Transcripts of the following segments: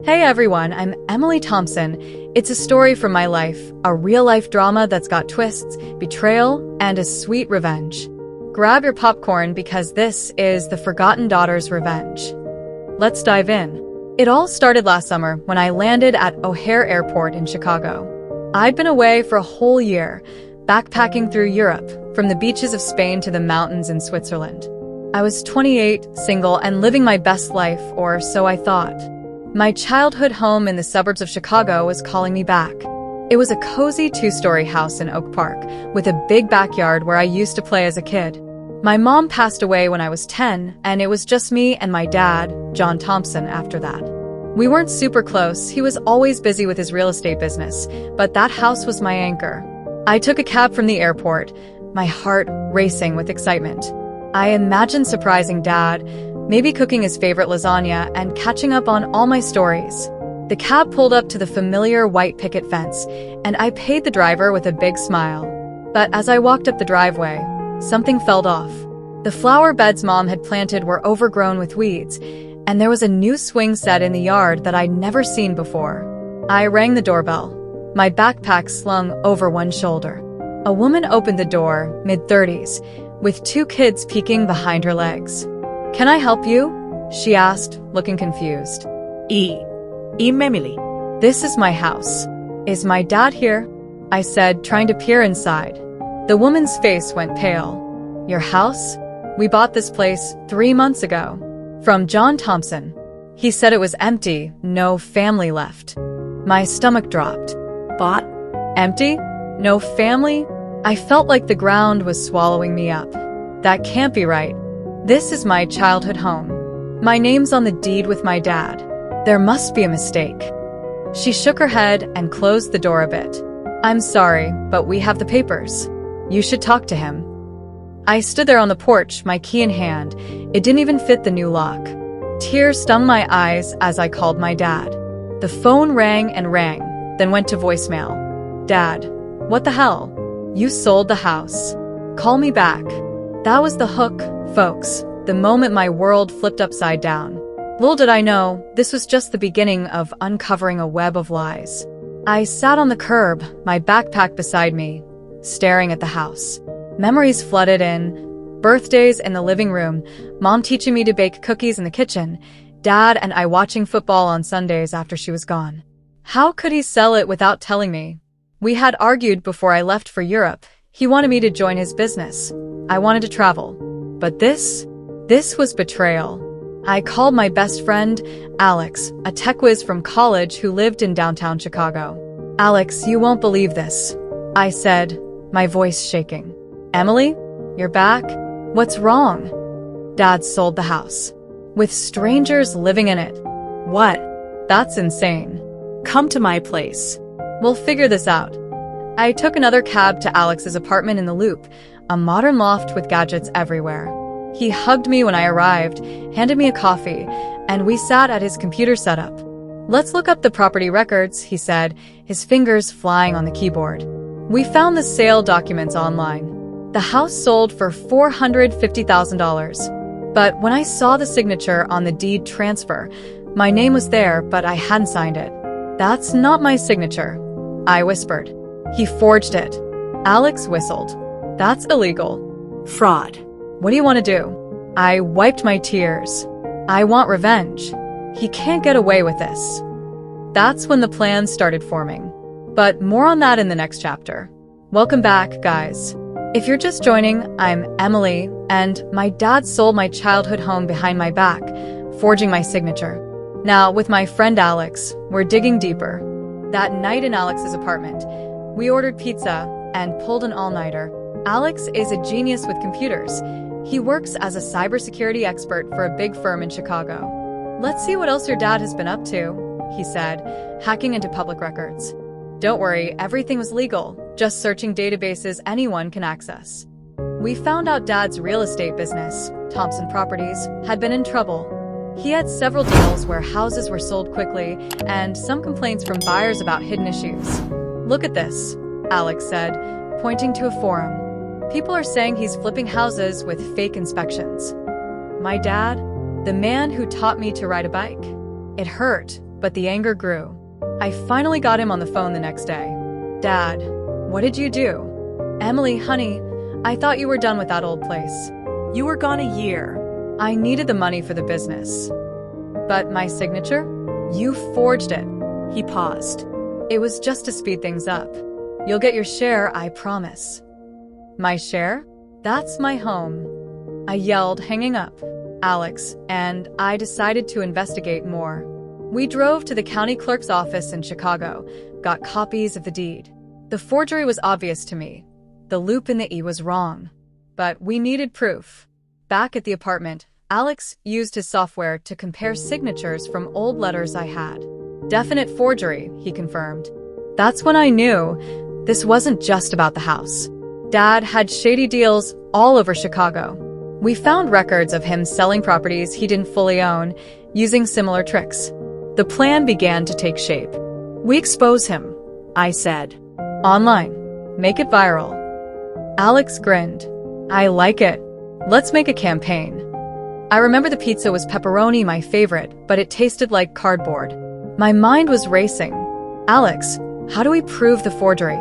Hey everyone, I'm Emily Thompson. It's a story from my life, a real-life drama that's got twists, betrayal, and a sweet revenge. Grab your popcorn because this is The Forgotten Daughter's Revenge. Let's dive in. It all started last summer when I landed at O'Hare Airport in Chicago. I'd been away for a whole year, backpacking through Europe, from the beaches of Spain to the mountains in Switzerland. I was 28, single, and living my best life, or so I thought. My childhood home in the suburbs of Chicago was calling me back. It was a cozy two-story house in Oak Park, with a big backyard where I used to play as a kid. My mom passed away when I was 10, and it was just me and my dad, John Thompson, after that. We weren't super close, he was always busy with his real estate business, but that house was my anchor. I took a cab from the airport, my heart racing with excitement. I imagined surprising Dad, maybe cooking his favorite lasagna and catching up on all my stories. The cab pulled up to the familiar white picket fence, and I paid the driver with a big smile. But as I walked up the driveway, something felt off. The flower beds Mom had planted were overgrown with weeds, and there was a new swing set in the yard that I'd never seen before. I rang the doorbell, my backpack slung over one shoulder. A woman opened the door, mid-30s, with two kids peeking behind her legs. "Can I help you?" she asked, looking confused. Emily. "This is my house. Is my dad here?" I said, trying to peer inside. The woman's face went pale. "Your house? We bought this place 3 months ago. From John Thompson. He said it was empty, no family left." My stomach dropped. Bought? Empty? No family? I felt like the ground was swallowing me up. That can't be right. This is my childhood home. My name's on the deed with my dad. There must be a mistake. She shook her head and closed the door a bit. "I'm sorry, but we have the papers. You should talk to him." I stood there on the porch, my key in hand. It didn't even fit the new lock. Tears stung my eyes as I called my dad. The phone rang and rang, then went to voicemail. "Dad, what the hell? You sold the house. Call me back." That was the hook, folks, the moment my world flipped upside down. Little did I know, this was just the beginning of uncovering a web of lies. I sat on the curb, my backpack beside me, staring at the house. Memories flooded in. Birthdays in the living room, Mom teaching me to bake cookies in the kitchen, Dad and I watching football on Sundays after she was gone. How could he sell it without telling me? We had argued before I left for Europe. He wanted me to join his business. I wanted to travel. But this was betrayal. I called my best friend, Alex, a tech whiz from college who lived in downtown Chicago. "Alex, you won't believe this," I said, my voice shaking. "Emily, you're back? What's wrong?" "Dad sold the house. With strangers living in it." What? "That's insane." Come to my place. "We'll figure this out." I took another cab to Alex's apartment in the Loop, a modern loft with gadgets everywhere. He hugged me when I arrived, handed me a coffee, and we sat at his computer setup. "Let's look up the property records," he said, his fingers flying on the keyboard. We found the sale documents online. The house sold for $450,000. But when I saw the signature on the deed transfer, my name was there, but I hadn't signed it. "That's not my signature," I whispered. "He forged it." Alex whistled. "That's illegal." Fraud. "What do you want to do?" I wiped my tears. "I want revenge. He can't get away with this." That's when the plan started forming. But more on that in the next chapter. Welcome back, guys. If you're just joining, I'm Emily, and my dad sold my childhood home behind my back, forging my signature. Now, with my friend Alex, we're digging deeper. That night in Alex's apartment, we ordered pizza and pulled an all-nighter. Alex is a genius with computers. He works as a cybersecurity expert for a big firm in Chicago. "Let's see what else your dad has been up to," he said, hacking into public records. "Don't worry, everything was legal, just searching databases anyone can access." We found out Dad's real estate business, Thompson Properties, had been in trouble. He had several deals where houses were sold quickly and some complaints from buyers about hidden issues. "Look at this," Alex said, pointing to a forum. "People are saying he's flipping houses with fake inspections." My dad, the man who taught me to ride a bike. It hurt, but the anger grew. I finally got him on the phone the next day. "Dad, what did you do?" "Emily, honey, I thought you were done with that old place." You were gone a year. "I needed the money for the business." "But my signature? You forged it." He paused. "It was just to speed things up. You'll get your share, I promise." "My share? That's my home." I yelled, hanging up. Alex and I decided to investigate more. We drove to the county clerk's office in Chicago, got copies of the deed. The forgery was obvious to me. The loop in the E was wrong. But we needed proof. Back at the apartment, Alex used his software to compare signatures from old letters I had. "Definite forgery," he confirmed. That's when I knew this wasn't just about the house. Dad had shady deals all over Chicago. We found records of him selling properties he didn't fully own, using similar tricks. The plan began to take shape. We expose him, I said. Online. Make it viral. Alex grinned. I like it. Let's make a campaign. I remember the pizza was pepperoni, my favorite, but it tasted like cardboard. My mind was racing. Alex, how do we prove the forgery?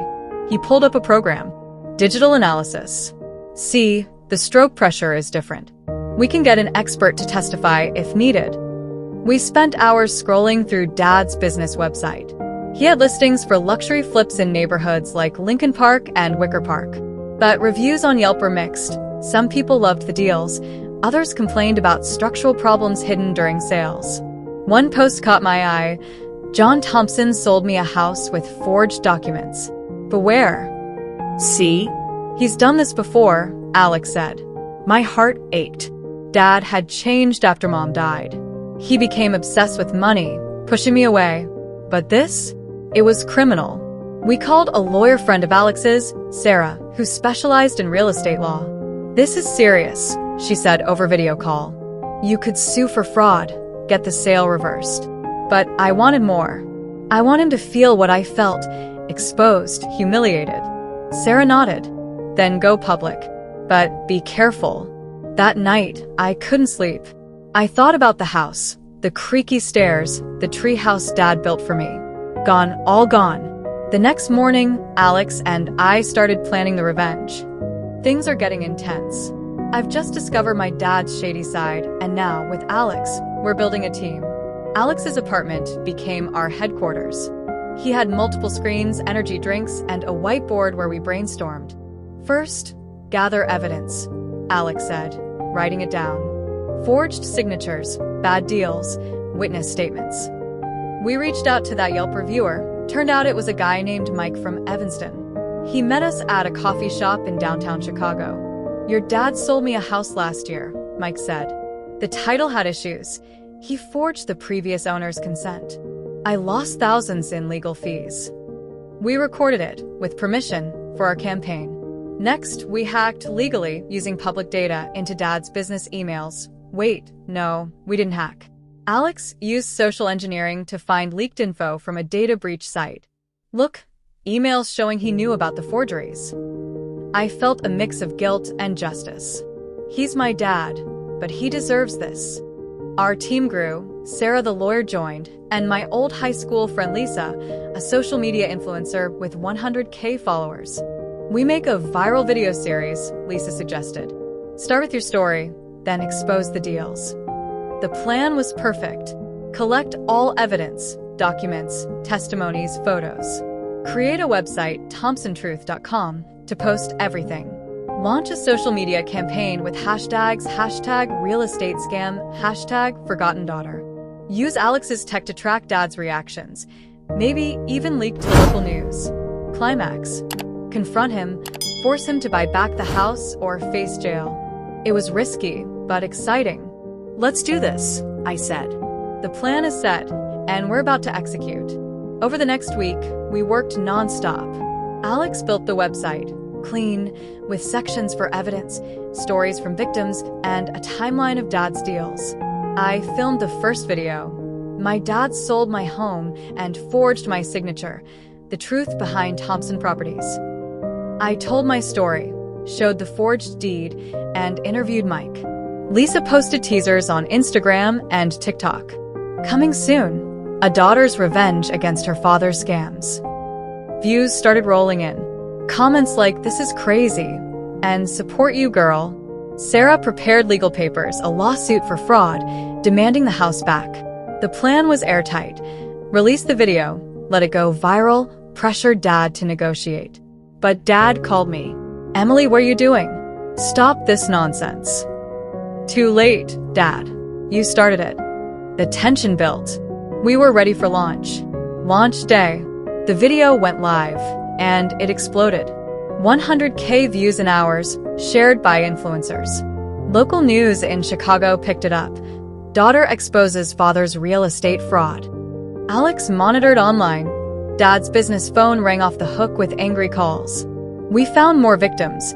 He pulled up a program. Digital analysis. See, the stroke pressure is different. We can get an expert to testify if needed. We spent hours scrolling through Dad's business website. He had listings for luxury flips in neighborhoods like Lincoln Park and Wicker Park. But reviews on Yelp were mixed. Some people loved the deals. Others complained about structural problems hidden during sales. One post caught my eye. "John Thompson sold me a house with forged documents. Beware." See? "He's done this before," Alex said. My heart ached. Dad had changed after Mom died. He became obsessed with money, pushing me away. But this? It was criminal. We called a lawyer friend of Alex's, Sarah, who specialized in real estate law. "This is serious," she said over video call. "You could sue for fraud, get the sale reversed." But I wanted more. I want him to feel what I felt, exposed, humiliated. Sarah nodded. "Then go public. But be careful." That night, I couldn't sleep. I thought about the house, the creaky stairs, the tree house Dad built for me. Gone, all gone. The next morning, Alex and I started planning the revenge. Things are getting intense. I've just discovered my dad's shady side, and now, with Alex, we're building a team. Alex's apartment became our headquarters. He had multiple screens, energy drinks, and a whiteboard where we brainstormed. "First, gather evidence," Alex said, writing it down. "Forged signatures, bad deals, witness statements." We reached out to that Yelp reviewer. Turned out it was a guy named Mike from Evanston. He met us at a coffee shop in downtown Chicago. "Your dad sold me a house last year," Mike said. The title had issues. He forged the previous owner's consent. I lost thousands in legal fees. We recorded it, with permission, for our campaign. Next, we hacked legally using public data into Dad's business emails. Wait, no, we didn't hack. Alex used social engineering to find leaked info from a data breach site. Look, emails showing he knew about the forgeries. I felt a mix of guilt and justice. He's my dad, but he deserves this. Our team grew. Sarah the lawyer joined, and my old high school friend Lisa, a social media influencer with 100K followers. "We make a viral video series," Lisa suggested. "Start with your story, then expose the deals." The plan was perfect. Collect all evidence, documents, testimonies, photos. Create a website, thompsontruth.com, to post everything. Launch a social media campaign with hashtags, #realestatescam, #forgottendaughter. Use Alex's tech to track Dad's reactions. Maybe even leak to local news. Climax. Confront him, force him to buy back the house or face jail. It was risky, but exciting. "Let's do this," I said. The plan is set, and we're about to execute. Over the next week, we worked non-stop. Alex built the website, clean, with sections for evidence, stories from victims, and a timeline of Dad's deals. I filmed the first video. My dad sold my home and forged my signature, the truth behind Thompson Properties. I told my story, showed the forged deed, and interviewed Mike. Lisa posted teasers on Instagram and TikTok. Coming soon. A daughter's revenge against her father's scams. Views started rolling in. Comments like, "This is crazy," and "Support you, girl." Sarah prepared legal papers, a lawsuit for fraud, demanding the house back. The plan was airtight. Release the video, let it go viral, pressure Dad to negotiate. But Dad called me. "Emily, what are you doing? Stop this nonsense." "Too late, Dad. You started it." The tension built. We were ready for launch. Launch day. The video went live, and it exploded. 100K views in hours, shared by influencers. Local news in Chicago picked it up. Daughter exposes father's real estate fraud. Alex monitored online. Dad's business phone rang off the hook with angry calls. We found more victims.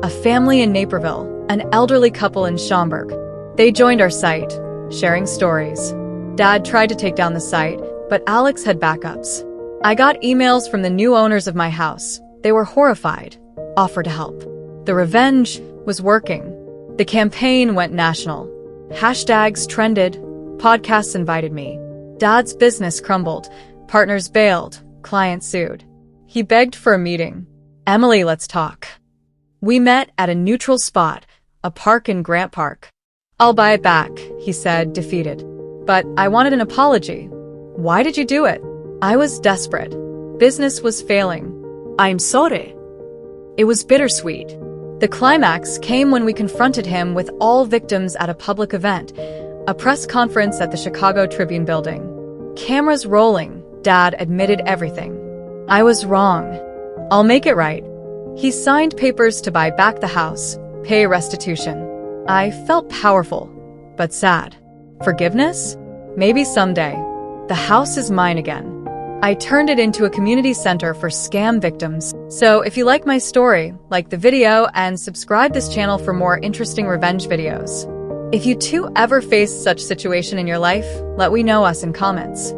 A family in Naperville, an elderly couple in Schaumburg. They joined our site, sharing stories. Dad tried to take down the site, but Alex had backups. I got emails from the new owners of my house. They were horrified, offered to help. The revenge was working. The campaign went national. Hashtags trended. Podcasts invited me. Dad's business crumbled. Partners bailed. Clients sued. He begged for a meeting. "Emily, let's talk." We met at a neutral spot, a park in Grant Park. "I'll buy it back," he said, defeated. "But I wanted an apology." "Why did you do it?" I was desperate. Business was failing. "I'm sorry." It was bittersweet. The climax came when we confronted him with all victims at a public event, a press conference at the Chicago Tribune building. Cameras rolling, Dad admitted everything. "I was wrong. I'll make it right." He signed papers to buy back the house, pay restitution. I felt powerful, but sad. Forgiveness? Maybe someday. The house is mine again. I turned it into a community center for scam victims. So if you like my story, like the video and subscribe this channel for more interesting revenge videos. If you too ever face such situation in your life, let we know us in comments.